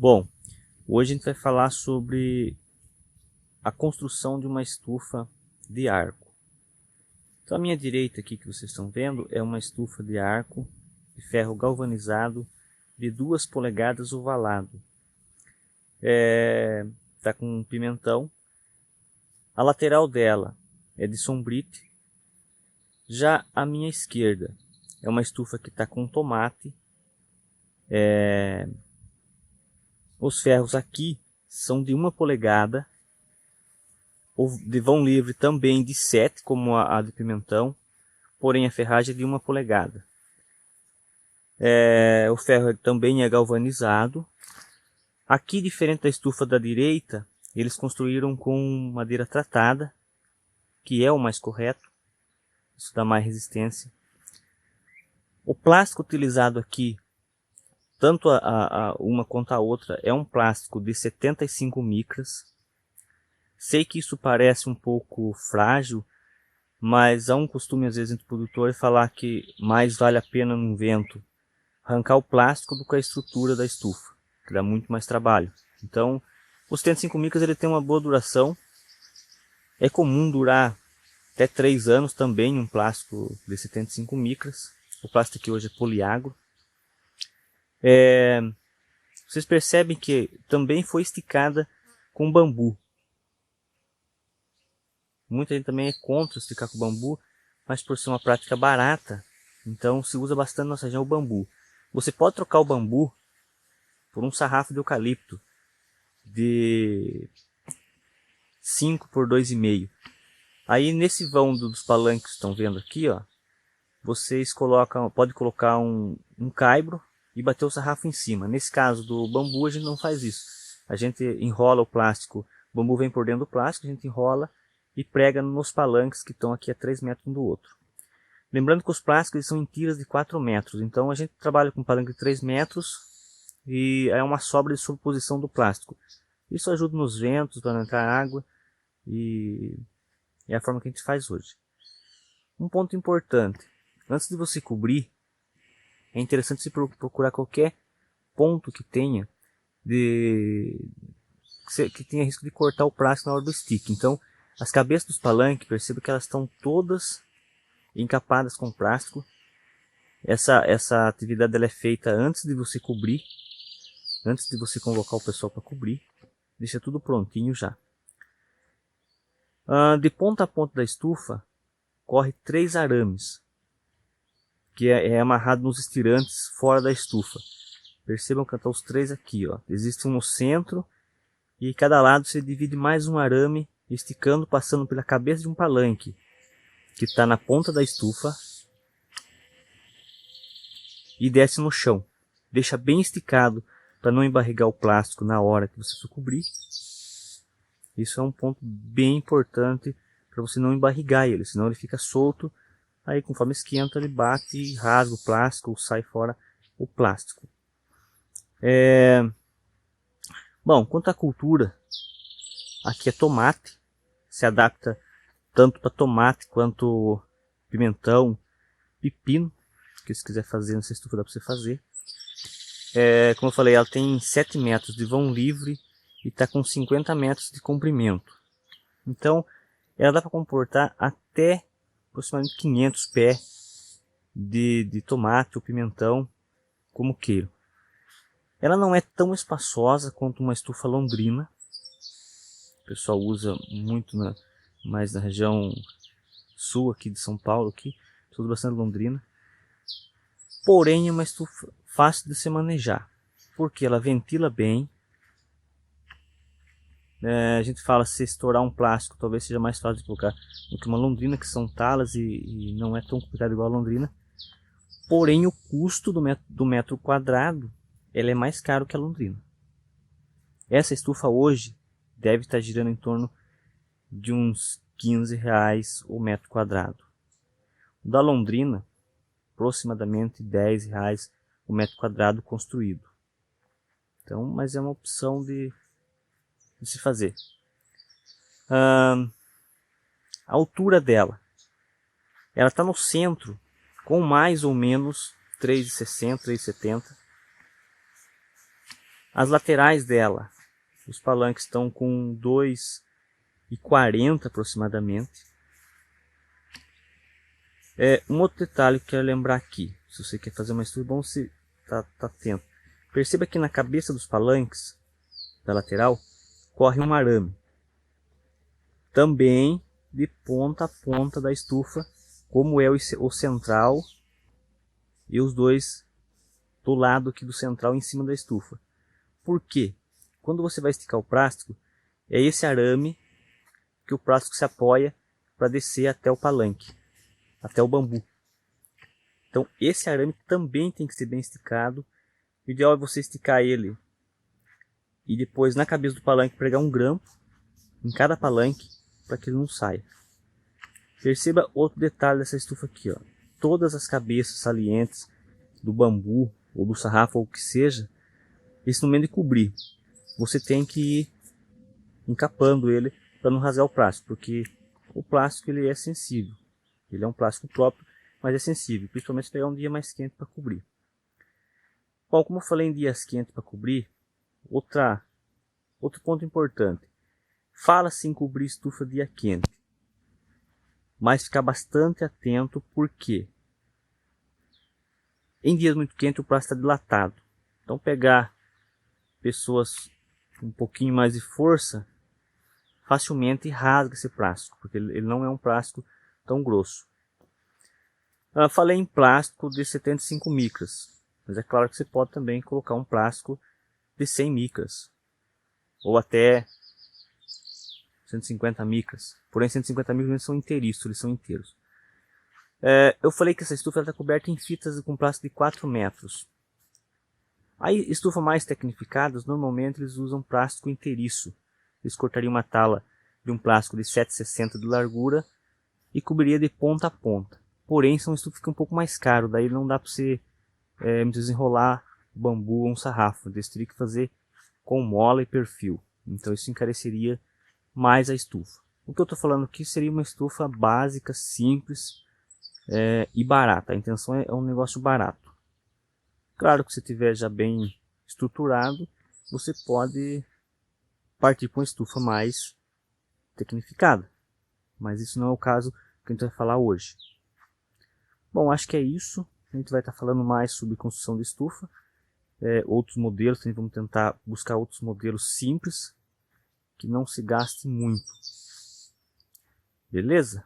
Bom, hoje a gente vai falar sobre a construção de uma estufa de arco. Então, à minha direita aqui que vocês estão vendo é uma estufa de arco de ferro galvanizado de 2 polegadas ovalado. Tá com um pimentão. A lateral dela é de sombrite. Já à minha esquerda é uma estufa que está com tomate. Os ferros aqui são de 1 polegada, de vão livre também de 7, como a de pimentão, porém a ferragem é de 1 polegada. O ferro também é galvanizado. Aqui, diferente da estufa da direita, eles construíram com madeira tratada, que é o mais correto, isso dá mais resistência. O plástico utilizado aqui, tanto uma quanto a outra, é um plástico de 75 micras. Sei que isso parece um pouco frágil, mas há um costume às vezes entre o produtor falar que mais vale a pena no vento arrancar o plástico do que a estrutura da estufa, que dá muito mais trabalho. Então, o 75 micras ele tem uma boa duração. É comum durar até 3 anos também um plástico de 75 micras. O plástico aqui hoje é poliagro. Vocês percebem que também foi esticada com bambu. Muita gente também é contra esticar com bambu, mas por ser uma prática barata, então se usa bastante na nossa região o bambu. Você pode trocar o bambu por um sarrafo de eucalipto de 5 por 2,5. Aí nesse vão dos palanques que estão vendo aqui, ó, vocês pode colocar um caibro e bater o sarrafo em cima. Nesse caso do bambu a gente não faz isso. A gente enrola o plástico, o bambu vem por dentro do plástico, a gente enrola e prega nos palanques que estão aqui a 3 metros um do outro. Lembrando que os plásticos eles são em tiras de 4 metros, então a gente trabalha com um palanque de 3 metros e é uma sobra de sobreposição do plástico. Isso ajuda nos ventos, para não entrar água, e é a forma que a gente faz hoje. Um ponto importante, antes de você cobrir, é interessante você procurar qualquer ponto que tenha que tenha risco de cortar o plástico na hora do stick. Então, as cabeças dos palanques, perceba que elas estão todas encapadas com plástico. Essa atividade ela é feita antes de você cobrir, antes de você convocar o pessoal para cobrir. Deixa tudo prontinho já. De ponta a ponta da estufa corre 3 arames, que é amarrado nos estirantes fora da estufa. Percebam que estão os 3 aqui, ó. Existe um no centro e cada lado você divide mais um arame, esticando, passando pela cabeça de um palanque que está na ponta da estufa e desce no chão. Deixa bem esticado para não embarrigar o plástico na hora que você for cobrir. Isso é um ponto bem importante para você não embarrigar ele, senão ele fica solto. Aí conforme esquenta ele bate e rasga o plástico ou sai fora o plástico. Bom, quanto à cultura, aqui é tomate, se adapta tanto para tomate quanto pimentão, pepino, que se quiser fazer nessa estufa dá para você fazer. Como eu falei, ela tem 7 metros de vão livre e está com 50 metros de comprimento. Então, ela dá para comportar até aproximadamente 500 pés de tomate ou pimentão, como queira. Ela não é tão espaçosa quanto uma estufa londrina. O pessoal usa muito mais na região sul aqui de São Paulo, aqui, usa bastante londrina. Porém é uma estufa fácil de se manejar, porque ela ventila bem. A gente fala, se estourar um plástico talvez seja mais fácil de colocar do que uma londrina, que são talas e não é tão complicado igual a londrina. Porém o custo do metro quadrado ela é mais caro que a londrina. Essa estufa hoje deve estar girando em torno de uns R$15 o metro quadrado. O da londrina, aproximadamente R$10 o metro quadrado construído. Então, mas é uma opção de se fazer. A altura dela, ela está no centro com mais ou menos 3,60, 3,70. As laterais dela, os palanques estão com 2,40 aproximadamente. Um outro detalhe que eu quero lembrar aqui, se você quer fazer uma estufa, é bom você tá atento. Perceba que na cabeça dos palanques, da lateral, corre um arame. Também de ponta a ponta da estufa, como é o central e os dois do lado aqui do central em cima da estufa. Por quê? Quando você vai esticar o plástico, é esse arame que o plástico se apoia para descer até o palanque, até o bambu. Então esse arame também tem que ser bem esticado. O ideal é você esticar ele e depois na cabeça do palanque pregar um grampo em cada palanque para que ele não saia. Perceba outro detalhe dessa estufa aqui, ó. Todas as cabeças salientes do bambu ou do sarrafo ou o que seja, esse no momento de cobrir, você tem que ir encapando ele para não rasgar o plástico, porque o plástico ele é sensível. Ele é um plástico próprio, mas é sensível, principalmente se pegar um dia mais quente para cobrir. Bom, como eu falei em dias quentes para cobrir, outro ponto importante. Fala-se em cobrir estufa dia quente, mas ficar bastante atento porque em dias muito quentes o plástico está dilatado. Então pegar pessoas com um pouquinho mais de força, facilmente rasga esse plástico, porque ele não é um plástico tão grosso. Falei em plástico de 75 micras, mas é claro que você pode também colocar um plástico de 100 micras, ou até 150 micras. Porém 150 micras são inteiriços, eles são inteiros. Eu falei que essa estufa está coberta em fitas com plástico de 4 metros. Aí estufas mais tecnificadas, normalmente eles usam plástico inteiriço. Eles cortariam uma tala de um plástico de 7,60 de largura e cobriria de ponta a ponta. Porém são estufas que ficam um pouco mais caros, daí não dá para você desenrolar bambu ou um sarrafo. Eles teriam que fazer com mola e perfil. Então isso encareceria mais a estufa. O que eu estou falando aqui seria uma estufa básica, simples e barata. A intenção é um negócio barato. Claro que se tiver já bem estruturado, você pode partir para uma estufa mais tecnificada. Mas isso não é o caso que a gente vai falar hoje. Bom, acho que é isso. A gente vai estar falando mais sobre construção de estufa. Outros modelos, também vamos tentar buscar outros modelos simples, que não se gaste muito. Beleza?